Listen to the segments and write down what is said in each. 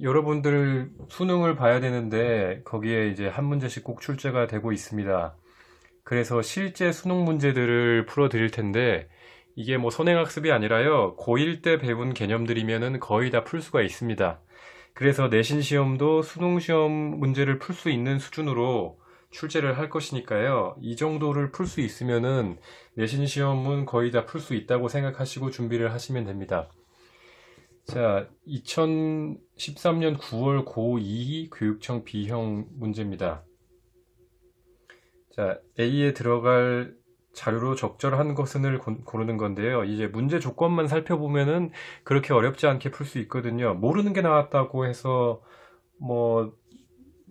여러분들 수능을 봐야 되는데 거기에 이제 한 문제씩 꼭 출제가 되고 있습니다. 그래서 실제 수능 문제들을 풀어 드릴 텐데 이게 뭐 선행학습이 아니라요. 고1 때 배운 개념들이면은 거의 다 풀 수가 있습니다. 그래서 내신 시험도 수능 시험 문제를 풀 수 있는 수준으로 출제를 할 것이니까요. 이 정도를 풀 수 있으면은 내신 시험은 거의 다 풀 수 있다고 생각하시고 준비를 하시면 됩니다. 자, 2013년 9월 고2 교육청 B형 문제입니다. 자, A에 들어갈 자료로 적절한 것을 고르는 건데요. 이제 문제 조건만 살펴보면은 그렇게 어렵지 않게 풀 수 있거든요. 모르는 게 나왔다고 해서 뭐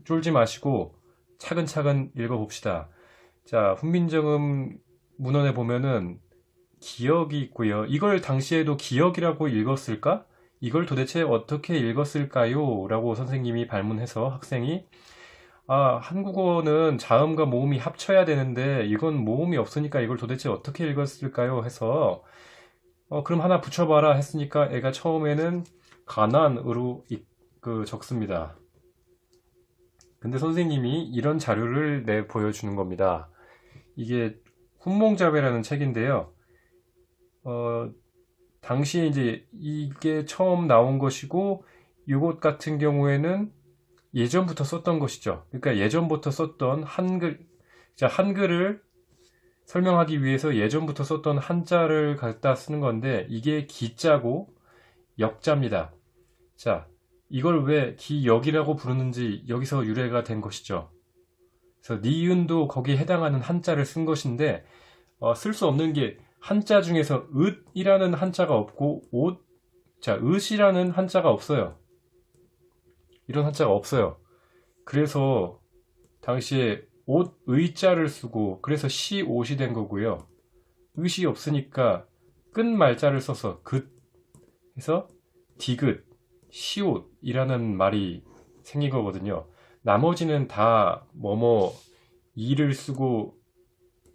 쫄지 마시고 차근차근 읽어봅시다. 자, 훈민정음 문헌에 보면은 기역이 있고요. 이걸 당시에도 기역이라고 읽었을까? 이걸 도대체 어떻게 읽었을까요? 라고 선생님이 발문해서 학생이 한국어는 자음과 모음이 합쳐야 되는데 이건 모음이 없으니까 이걸 도대체 어떻게 읽었을까요? 해서 그럼 하나 붙여봐라 했으니까 애가 처음에는 가난으로 적습니다. 근데 선생님이 이런 자료를 내 보여주는 겁니다. 이게 훈몽자배라는 책인데요. 당시에 이제 이게 처음 나온 것이고 이것 같은 경우에는 예전부터 썼던 것이죠. 그러니까 예전부터 썼던 한글, 자, 한글을 설명하기 위해서 예전부터 썼던 한자를 갖다 쓰는 건데 이게 기자고 역자입니다. 자, 이걸 왜 기역이라고 부르는지 여기서 유래가 된 것이죠. 그래서 니은도 거기에 해당하는 한자를 쓴 것인데 쓸 수 없는 게 한자 중에서 으이라는 한자가 없고 으이라는 한자가 없어요. 이런 한자가 없어요. 그래서 당시에 옷 의자를 쓰고 그래서 시옷이 된 거고요. 의시 없으니까 끝말자를 써서 긋 해서 디귿 시옷이라는 말이 생긴 거거든요. 나머지는 다 뭐뭐 이를 쓰고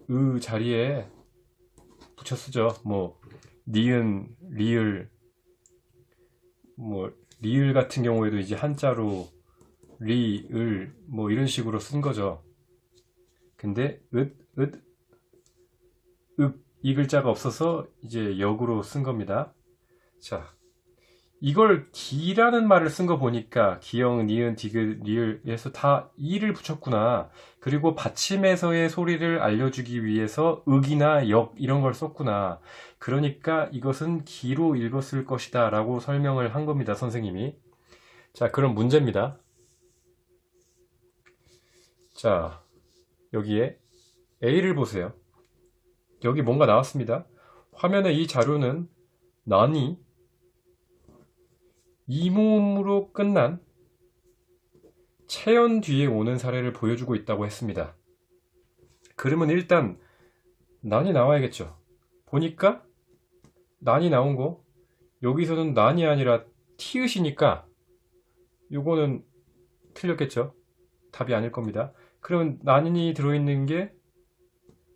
의 자리에 붙여 쓰죠. 뭐 니은, 리을, 뭐 리을 같은 경우에도 이제 한자로 리을 뭐 이런 식으로 쓴 거죠. 근데 읍 이 글자가 없어서 이제 역으로 쓴 겁니다. 자, 이걸 기라는 말을 쓴 거 보니까 기역, 니은, 디귿, 리을에서 다 이를 붙였구나. 그리고 받침에서의 소리를 알려주기 위해서 읍이나 역 이런 걸 썼구나. 그러니까 이것은 기로 읽었을 것이다 라고 설명을 한 겁니다, 선생님이. 자, 그럼 문제입니다. 자, 여기에 A를 보세요. 여기 뭔가 나왔습니다. 화면에 이 자료는 난이 이모음으로 끝난 체연 뒤에 오는 사례를 보여주고 있다고 했습니다. 그러면 일단 난이 나와야겠죠. 보니까 난이 나온 거 여기서는 난이 아니라 티읕이니까 요거는 틀렸겠죠. 답이 아닐 겁니다. 그러면 난이 들어있는 게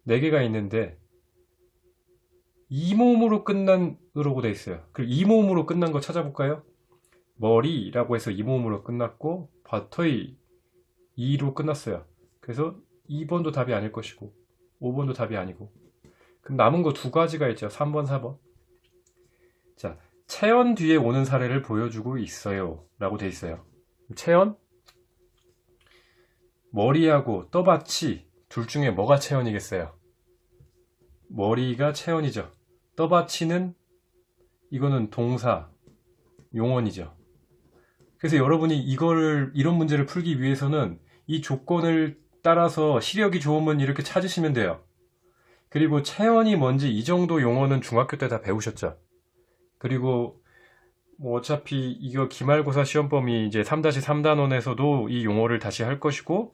4개가 있는데 이모음으로 끝난 으로고 돼 있어요. 그럼 이모음으로 끝난 거 찾아볼까요? 머리라고 해서 이모음으로 끝났고 밭의 이로 끝났어요. 그래서 2번도 답이 아닐 것이고 5번도 답이 아니고 그럼 남은 거 2가지가 있죠. 3번, 4번. 자, 체연 뒤에 오는 사례를 보여주고 있어요 라고 돼 있어요. 체연? 머리하고 떠받치 둘 중에 뭐가 체연이겠어요? 머리가 체연이죠. 떠받치는 이거는 동사, 용언이죠. 그래서 여러분이 이런 문제를 풀기 위해서는 이 조건을 따라서 시력이 좋으면 이렇게 찾으시면 돼요. 그리고 체언이 뭔지 이 정도 용어는 중학교 때 다 배우셨죠. 그리고 뭐 어차피 이거 기말고사 시험범위 이제 3-3단원에서도 이 용어를 다시 할 것이고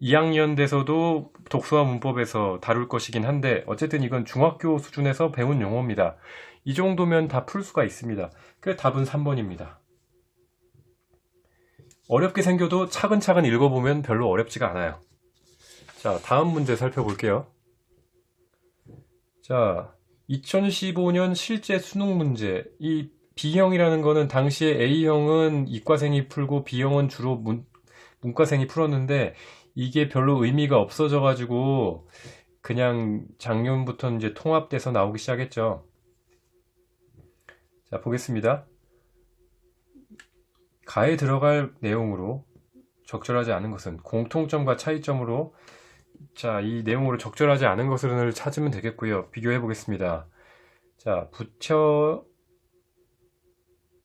2학년 돼서도 독서와 문법에서 다룰 것이긴 한데 어쨌든 이건 중학교 수준에서 배운 용어입니다. 이 정도면 다 풀 수가 있습니다. 그래서 답은 3번입니다. 어렵게 생겨도 차근차근 읽어보면 별로 어렵지가 않아요. 자, 다음 문제 살펴볼게요. 자, 2015년 실제 수능 문제. 이 B형이라는 거는 당시에 A형은 이과생이 풀고 B형은 주로 문과생이 풀었는데 이게 별로 의미가 없어져 가지고 그냥 작년부터 이제 통합돼서 나오기 시작했죠. 자, 보겠습니다. 가에 들어갈 내용으로 적절하지 않은 것은 공통점과 차이점으로, 자, 이 내용으로 적절하지 않은 것을 찾으면 되겠고요. 비교해 보겠습니다. 자,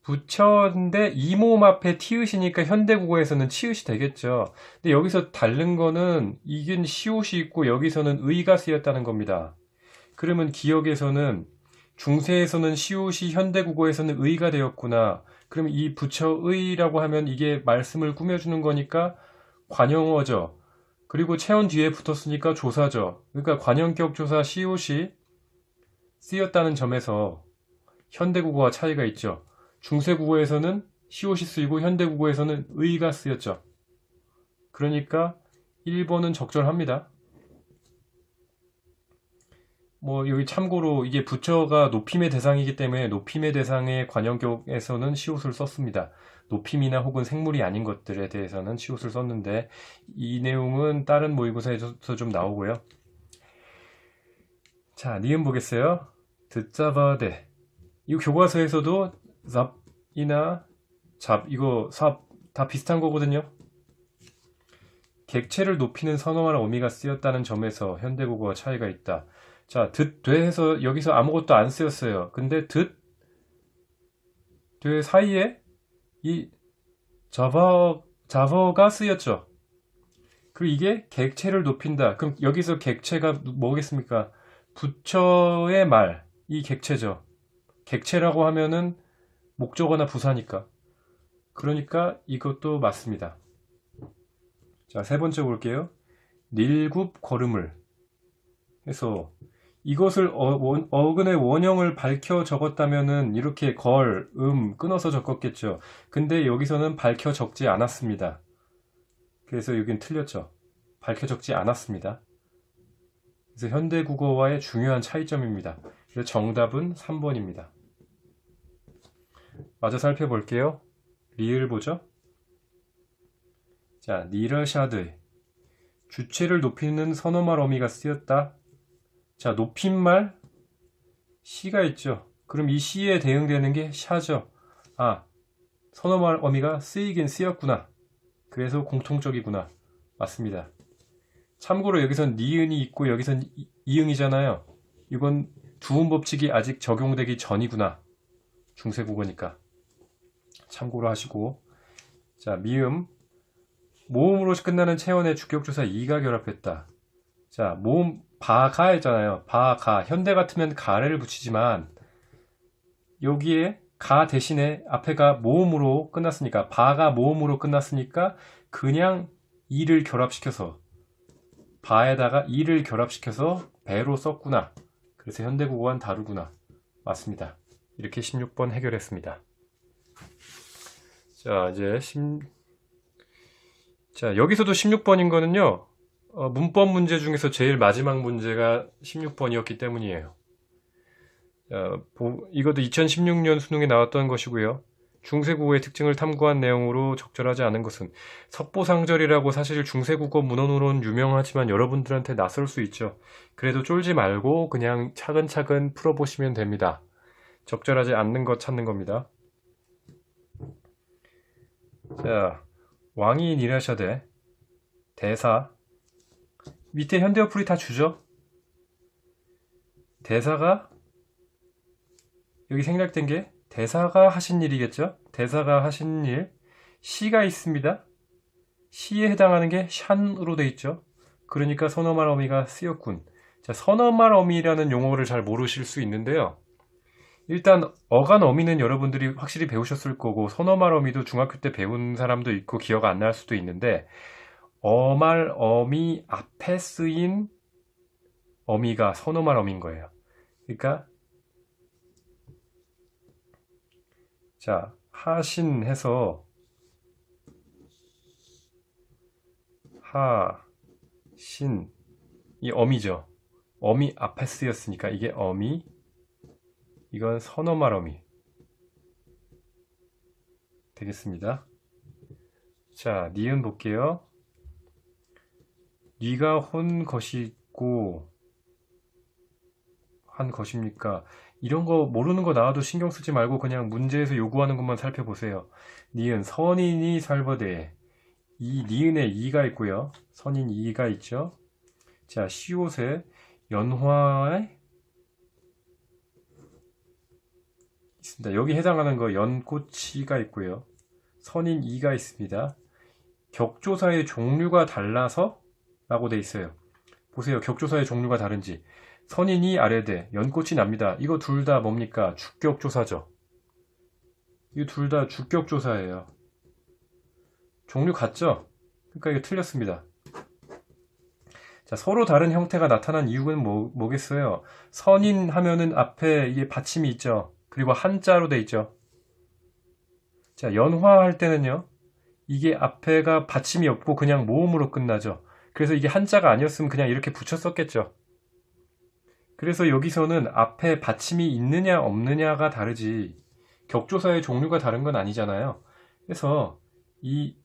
부처인데 이모음 앞에 티읕이니까 현대국어에서는 치읓이 되겠죠. 근데 여기서 다른 거는 이긴 시옷이 있고 여기서는 의가 쓰였다는 겁니다. 그러면 기역에서는, 중세에서는 시옷이 현대국어에서는 의가 되었구나. 그럼 이 부처의라고 하면 이게 말씀을 꾸며주는 거니까 관형어죠. 그리고 체온 뒤에 붙었으니까 조사죠. 그러니까 관형격 조사 시옷이 쓰였다는 점에서 현대국어와 차이가 있죠. 중세국어에서는 시옷이 쓰이고 현대국어에서는 의가 쓰였죠. 그러니까 1번은 적절합니다. 뭐 여기 참고로 이게 부처가 높임의 대상이기 때문에 높임의 대상의 관형격에서는 시옷을 썼습니다. 높임이나 혹은 생물이 아닌 것들에 대해서는 시옷을 썼는데 이 내용은 다른 모의고사에서 좀 나오고요. 자, 니은 보겠어요. 듣자바데. 이 교과서에서도 잡이나 잡, 이거 삽 다 비슷한 거거든요. 객체를 높이는 선어말 어미가 쓰였다는 점에서 현대국어와 차이가 있다. 자, 듣, 돼 해서 여기서 아무것도 안 쓰였어요. 근데 듣, 돼 사이에 이 자버가 쓰였죠. 그리고 이게 객체를 높인다. 그럼 여기서 객체가 뭐겠습니까? 부처의 말, 이 객체죠. 객체라고 하면은 목적어나 부사니까. 그러니까 이것도 맞습니다. 자, 세 번째 볼게요. 닐굽 걸음을 해서 이것을 어근의 원형을 밝혀 적었다면은 이렇게 걸, 끊어서 적었겠죠. 근데 여기서는 밝혀 적지 않았습니다. 그래서 여긴 틀렸죠. 밝혀 적지 않았습니다. 그래서 현대국어와의 중요한 차이점입니다. 그래서 정답은 3번입니다. 마저 살펴볼게요. 리을 보죠. 자, 니러샤드. 주체를 높이는 선어말 어미가 쓰였다. 자, 높임말 시가 있죠. 그럼 이 시에 대응되는 게 샤죠. 아, 선어말 어미가 쓰이긴 쓰였구나. 그래서 공통적이구나. 맞습니다. 참고로 여기선 니은이 있고 여기선 이응이잖아요. 이건 두음 법칙이 아직 적용되기 전이구나. 중세국어니까. 참고로 하시고. 자, 미음. 모음으로 끝나는 체언의 주격조사 이가 결합했다. 자, 모음 바가 했잖아요. 바가. 현대 같으면 가를 붙이지만 여기에 가 대신에 앞에가 모음으로 끝났으니까, 바가 모음으로 끝났으니까 그냥 이를 결합시켜서, 바에다가 이를 결합시켜서 배로 썼구나. 그래서 현대국어와는 다르구나. 맞습니다. 이렇게 16번 해결했습니다. 자, 이제 자, 여기서도 16번인 거는요, 문법 문제 중에서 제일 마지막 문제가 16번이었기 때문이에요. 이것도 2016년 수능에 나왔던 것이고요. 중세국어의 특징을 탐구한 내용으로 적절하지 않은 것은, 석보상절이라고 사실 중세국어 문헌으로는 유명하지만 여러분들한테 낯설 수 있죠. 그래도 쫄지 말고 그냥 차근차근 풀어보시면 됩니다. 적절하지 않는 것 찾는 겁니다. 자, 왕이 니라샤데 대사. 밑에 현대 어플이 다 주죠. 대사가 여기 생략된 게 대사가 하신 일이겠죠. 대사가 하신 일. 시가 있습니다. 시에 해당하는 게 샨으로 돼 있죠. 그러니까 선어말 어미가 쓰였군. 자, 선어말 어미라는 용어를 잘 모르실 수 있는데요. 일단 어간 어미는 여러분들이 확실히 배우셨을 거고, 선어말 어미도 중학교 때 배운 사람도 있고 기억 안 날 수도 있는데, 어말 어미 앞에 쓰인 어미가 선어말 어미인 거예요. 그러니까 자, 하신 해서 하신, 이 어미죠. 어미 앞에 쓰였으니까 이게 어미, 이건 선어말 어미. 되겠습니다. 자, 니은 볼게요. 니가 혼 것이고 한 것입니까? 이런 거 모르는 거 나와도 신경 쓰지 말고 그냥 문제에서 요구하는 것만 살펴보세요. 니은 선인이 살버대. 이 니은에 이가 있고요. 선인 이가 있죠. 자, 시옷에 연화에 있습니다. 여기 해당하는 거 연꽃이가 있고요. 선인 이가 있습니다. 격조사의 종류가 달라서 라고 돼 있어요. 보세요. 격조사의 종류가 다른지. 선인이 아래대, 연꽃이 납니다. 이거 둘 다 뭡니까? 주격조사죠. 이거 둘 다 주격조사예요. 종류 같죠? 그러니까 이거 틀렸습니다. 자, 서로 다른 형태가 나타난 이유는 뭐겠어요? 선인 하면은 앞에 이게 받침이 있죠. 그리고 한자로 돼 있죠. 자, 연화할 때는요. 이게 앞에가 받침이 없고 그냥 모음으로 끝나죠. 그래서 이게 한자가 아니었으면 그냥 이렇게 붙였었겠죠. 그래서 여기서는 앞에 받침이 있느냐 없느냐가 다르지 격조사의 종류가 다른 건 아니잖아요. 그래서 이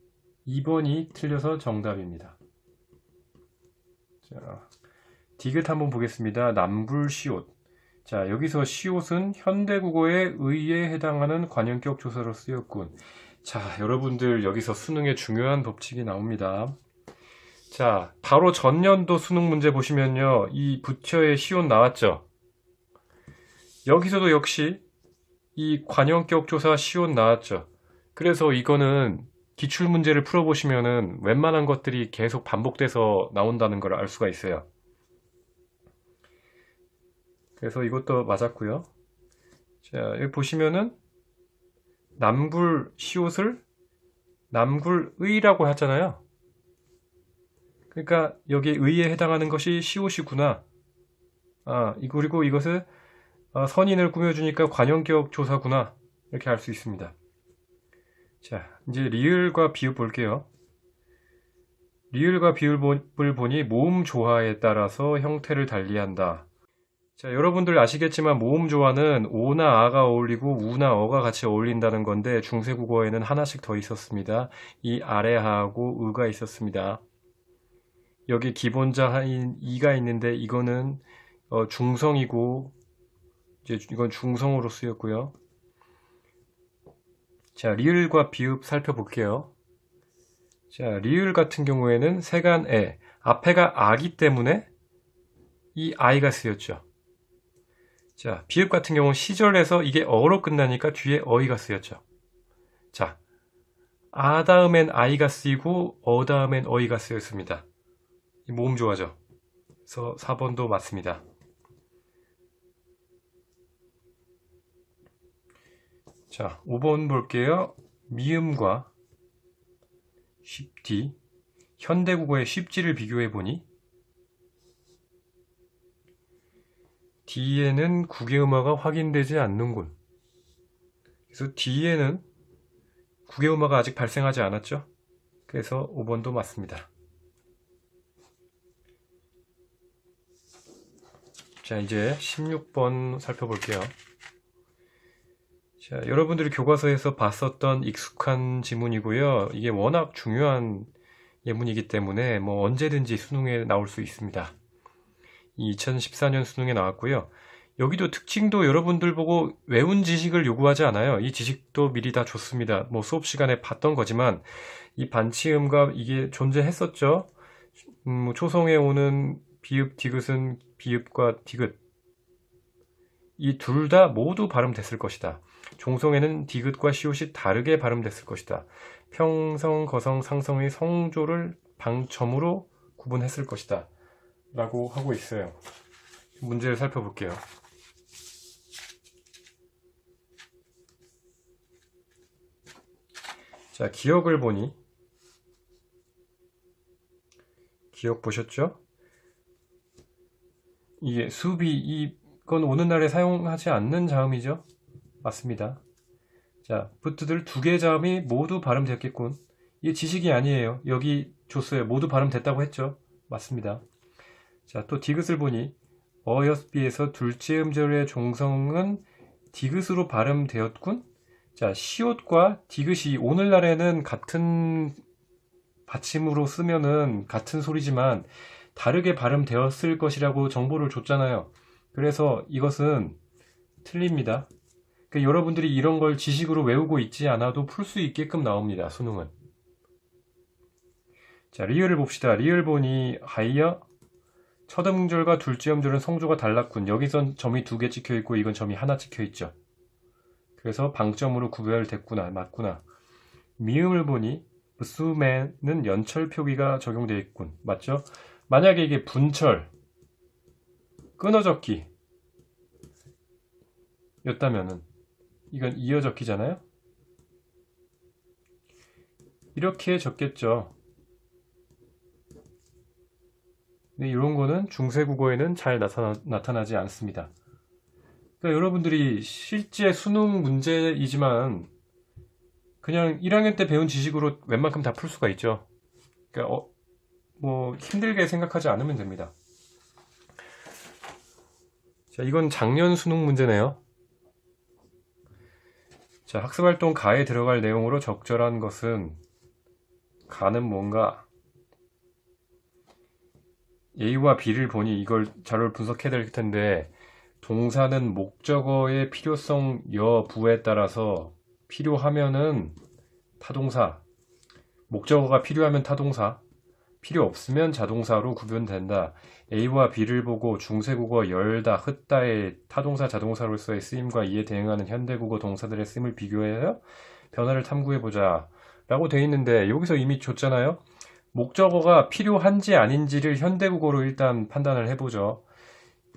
2번이 틀려서 정답입니다. 자, 디귿 한번 보겠습니다. 남불시옷. 자, 여기서 시옷은 현대국어의 의에 해당하는 관형격 조사로 쓰였군. 자, 여러분들 여기서 수능에 중요한 법칙이 나옵니다. 자, 바로 전년도 수능 문제 보시면요. 이 부처의 시옷 나왔죠. 여기서도 역시 이 관형격 조사 시옷 나왔죠. 그래서 이거는 기출문제를 풀어보시면은 웬만한 것들이 계속 반복돼서 나온다는 걸 알 수가 있어요. 그래서 이것도 맞았고요. 자, 여기 보시면은 남불 시옷을 남굴의라고 하잖아요. 그러니까 여기 의에 해당하는 것이 시옷이구나. 그리고 이것을 선인을 꾸며주니까 관형격 조사구나. 이렇게 알 수 있습니다. 자, 이제 리을과 비읍 볼게요. 리을과 비읍을 보니 모음 조화에 따라서 형태를 달리한다. 자, 여러분들 아시겠지만 모음 조화는 오나 아가 어울리고 우나 어가 같이 어울린다는 건데 중세국어에는 하나씩 더 있었습니다. 이 아래하고 의가 있었습니다. 여기 기본자인 이가 있는데 이거는 중성이고 이제 이건 중성으로 쓰였고요. 자, 리을과 비읍 살펴볼게요. 자, 리을 같은 경우에는 세간에 앞에가 아기 때문에 이 아이가 쓰였죠. 자, 비읍 같은 경우는 시절에서 이게 어로 끝나니까 뒤에 어이가 쓰였죠. 자, 아 다음엔 아이가 쓰이고 어 다음엔 어이가 쓰였습니다. 모음 조화죠. 그래서 4번도 맞습니다. 자, 5번 볼게요. 미음과 쉽디, 현대국어의 쉽지를 비교해보니 D에는 국외음화가 확인되지 않는군. 그래서 D에는 국외음화가 아직 발생하지 않았죠. 그래서 5번도 맞습니다. 자, 이제 16번 살펴볼게요. 자, 여러분들이 교과서에서 봤었던 익숙한 지문이고요. 이게 워낙 중요한 예문이기 때문에 뭐 언제든지 수능에 나올 수 있습니다. 2014년 수능에 나왔고요. 여기도 특징도 여러분들 보고 외운 지식을 요구하지 않아요. 이 지식도 미리 다 줬습니다. 뭐 수업 시간에 봤던 거지만 이 반치음과 이게 존재했었죠. 초성에 오는 비읍, 디귿은 비읍과 디귿 이 둘 다 모두 발음됐을 것이다. 종성에는 디귿과 시옷이 다르게 발음됐을 것이다. 평성, 거성, 상성의 성조를 방점으로 구분했을 것이다. 라고 하고 있어요. 문제를 살펴볼게요. 자, 기억을 보니 기억 보셨죠? 이게 수비 이건 오늘날에 사용하지 않는 자음이죠? 맞습니다. 자, 부트들 두 개의 자음이 모두 발음됐겠군. 이게 지식이 아니에요. 여기 줬어요. 모두 발음됐다고 했죠? 맞습니다. 자, 또 디귿을 보니 어여스비에서 둘째 음절의 종성은 디귿으로 발음되었군. 자, 시옷과 디귿이 오늘날에는 같은 받침으로 쓰면은 같은 소리지만 다르게 발음되었을 것이라고 정보를 줬잖아요. 그래서 이것은 틀립니다. 그러니까 여러분들이 이런 걸 지식으로 외우고 있지 않아도 풀 수 있게끔 나옵니다. 수능은. 자, 리을을 봅시다. 리을 보니 하이어 첫 음절과 둘째 음절은 성조가 달랐군. 여기선 점이 2개 찍혀 있고 이건 점이 하나 찍혀 있죠. 그래서 방점으로 구별됐구나. 맞구나. 미음을 보니 무스맨은 연철 표기가 적용되어 있군. 맞죠? 만약에 이게 분철, 끊어적기 였다면은 이건 이어적기잖아요? 이렇게 적겠죠. 근데 이런 거는 중세국어에는 잘 나타나지 않습니다. 그러니까 여러분들이 실제 수능 문제이지만 그냥 1학년 때 배운 지식으로 웬만큼 다 풀 수가 있죠. 그러니까 뭐 힘들게 생각하지 않으면 됩니다. 자, 이건 작년 수능 문제네요. 자, 학습활동 가에 들어갈 내용으로 적절한 것은 가는 뭔가 A와 B를 보니 이걸 자료를 분석해야 될 텐데 동사는 목적어의 필요성 여부에 따라서 필요하면은 타동사, 목적어가 필요하면 타동사, 필요 없으면 자동사로 구분된다. A와 B를 보고 중세국어 열다, 흩다의 타동사, 자동사로서의 쓰임과 이에 대응하는 현대국어 동사들의 쓰임을 비교해서 변화를 탐구해보자 라고 돼 있는데 여기서 이미 줬잖아요. 목적어가 필요한지 아닌지를 현대국어로 일단 판단을 해보죠.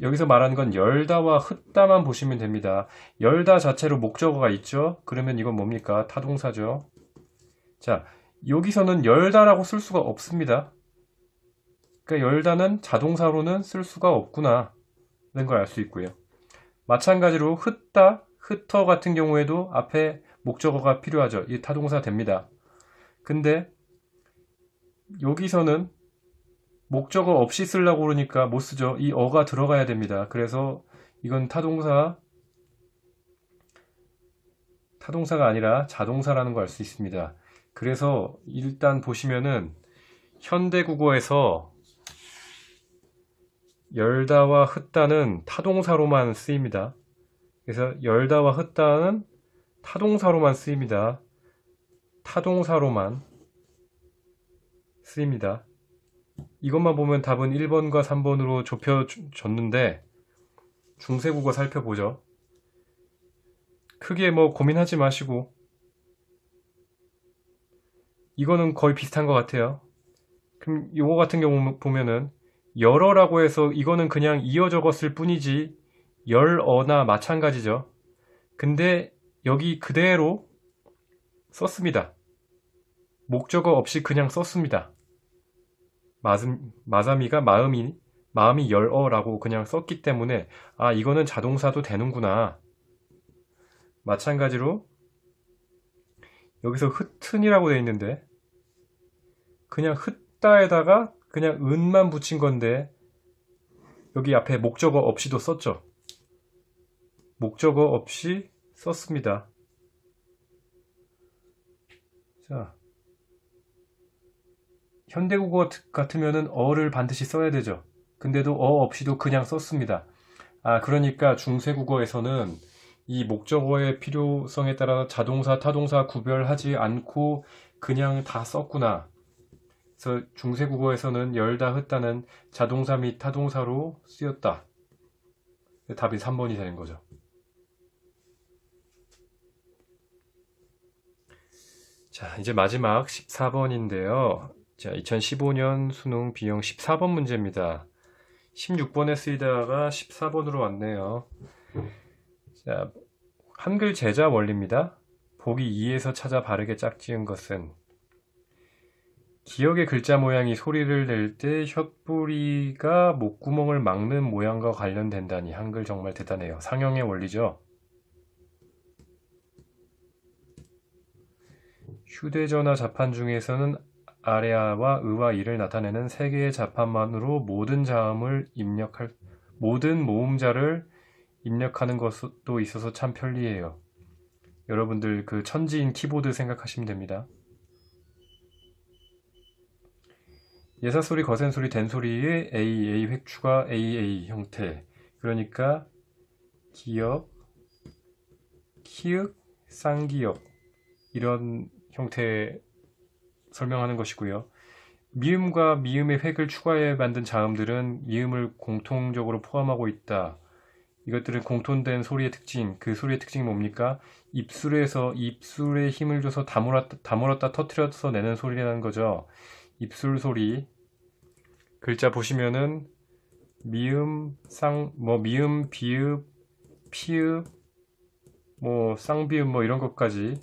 여기서 말하는 건 열다와 흩다만 보시면 됩니다. 열다 자체로 목적어가 있죠. 그러면 이건 뭡니까? 타동사죠. 자, 여기서는 열다라고 쓸 수가 없습니다. 그러니까 열다는 자동사로는 쓸 수가 없구나 라는 걸 알 수 있고요. 마찬가지로 흩다, 흩어 같은 경우에도 앞에 목적어가 필요하죠. 이 타동사 됩니다. 근데 여기서는 목적어 없이 쓰려고 그러니까 못 쓰죠. 이 어가 들어가야 됩니다. 그래서 이건 타동사가 아니라 자동사라는 걸 알 수 있습니다. 그래서 일단 보시면은 현대국어에서 열다와 흩다는 타동사로만 쓰입니다. 그래서 열다와 흩다는 타동사로만 쓰입니다. 타동사로만 쓰입니다. 이것만 보면 답은 1번과 3번으로 좁혀졌는데 중세국어 살펴보죠. 크게 뭐 고민하지 마시고 이거는 거의 비슷한 것 같아요. 그럼 요거 같은 경우 보면은 열어라고 해서 이거는 그냥 이어 적었을 뿐이지 열어나 마찬가지죠. 근데 여기 그대로 썼습니다. 목적어 없이 그냥 썼습니다. 마자미가 마음이 열어라고 그냥 썼기 때문에 아 이거는 자동사도 되는구나. 마찬가지로 여기서 흩은이라고 되어 있는데 그냥 흩다에다가 그냥 은만 붙인 건데 여기 앞에 목적어 없이도 썼죠. 목적어 없이 썼습니다. 자, 현대국어 같으면은 어를 반드시 써야 되죠. 근데도 어 없이도 그냥 썼습니다. 아, 그러니까 중세국어에서는 이 목적어의 필요성에 따라 자동사, 타동사 구별하지 않고 그냥 다 썼구나. 그래서 중세국어에서는 열다, 흩다는 자동사 및 타동사로 쓰였다. 답이 3번이 되는 거죠. 자, 이제 마지막 14번인데요. 자, 2015년 수능 비용 14번 문제입니다. 16번에 쓰이다가 14번으로 왔네요. 자, 한글 제자 원리입니다. 보기 2에서 찾아 바르게 짝지은 것은 기역의 글자 모양이 소리를 낼 때 혓부리가 목구멍을 막는 모양과 관련된다니 한글 정말 대단해요. 상형의 원리죠. 휴대전화 자판 중에서는 아래아와 의와 이를 나타내는 세 개의 자판만으로 모든 모음자를 입력하는 것도 있어서 참 편리해요. 여러분들 그 천지인 키보드 생각하시면 됩니다. 예사소리, 거센소리, 된소리의 A 획추가 AA 형태. 그러니까 기역, 키읔, 쌍기역 이런 형태 설명하는 것이고요. 미음과 미음의 획을 추가해 만든 자음들은 미음을 공통적으로 포함하고 있다. 이것들은 공통된 소리의 특징, 그 소리의 특징이 뭡니까? 입술에 힘을 줘서 다물었다 터트려서 내는 소리라는 거죠. 입술 소리. 글자 보시면은 미음, 미음, 비읍, 피읍, 쌍비읍 이런 것까지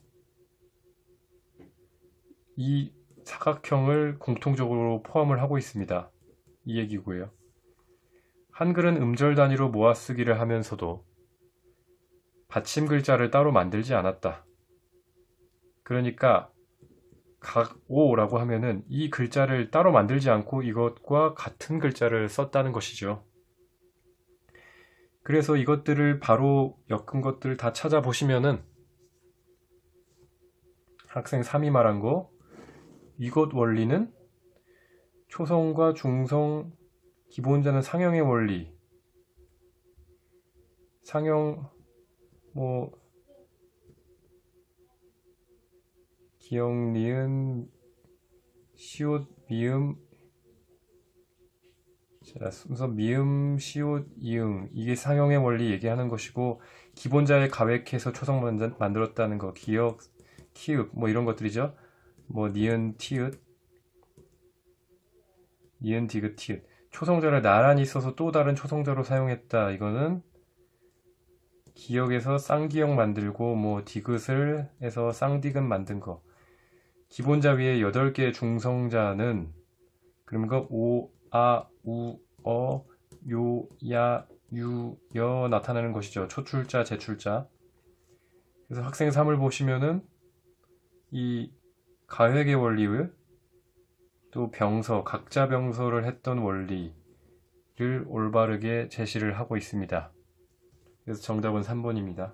이 사각형을 공통적으로 포함을 하고 있습니다. 이 얘기고요. 한글은 음절 단위로 모아 쓰기를 하면서도 받침 글자를 따로 만들지 않았다. 그러니까 각오라고 하면은 이 글자를 따로 만들지 않고 이것과 같은 글자를 썼다는 것이죠. 그래서 이것들을 바로 엮은 것들 다 찾아보시면은 학생 3이 말한 거 이것 원리는 초성과 중성 기본자는 상형의 원리 상형 기역, 니은, 시옷, 미음 자, 순서 미음, 시옷, 이응 이게 상형의 원리 얘기하는 것이고 기본자의 가획해서 초성 만들었다는 거 기역, 키읔 이런 것들이죠. 니은, 티읕 니은, 디귿, 티읕 초성자를 나란히 써서 또 다른 초성자로 사용했다. 이거는 기역에서 쌍기역 만들고 디귿을 해서 쌍디귿 만든 거. 기본자 위에 8개의 중성자는 그러니까 오, 아, 우, 어, 요, 야, 유, 여 나타나는 것이죠. 초출자, 제출자. 그래서 학생 3을 보시면은 이 가획의 원리를 또 병서, 각자 병서를 했던 원리를 올바르게 제시를 하고 있습니다. 그래서 정답은 3번입니다.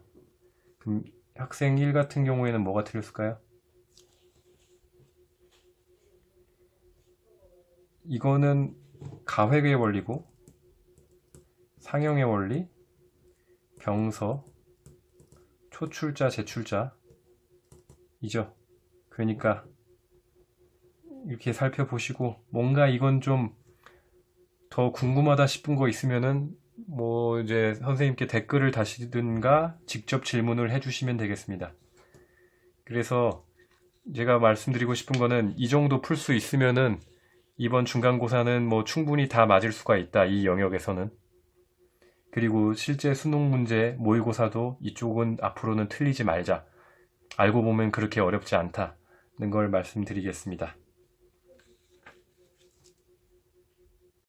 그럼 학생 1 같은 경우에는 뭐가 틀렸을까요? 이거는 가획의 원리고 상형의 원리, 병서, 초출자, 제출자 이죠. 그러니까 이렇게 살펴보시고 뭔가 이건 좀 더 궁금하다 싶은 거 있으면은 이제 선생님께 댓글을 다시든가 직접 질문을 해주시면 되겠습니다. 그래서 제가 말씀드리고 싶은 거는 이 정도 풀 수 있으면은 이번 중간고사는 충분히 다 맞을 수가 있다. 이 영역에서는. 그리고 실제 수능 문제 모의고사도 이쪽은 앞으로는 틀리지 말자. 알고 보면 그렇게 어렵지 않다는 걸 말씀드리겠습니다.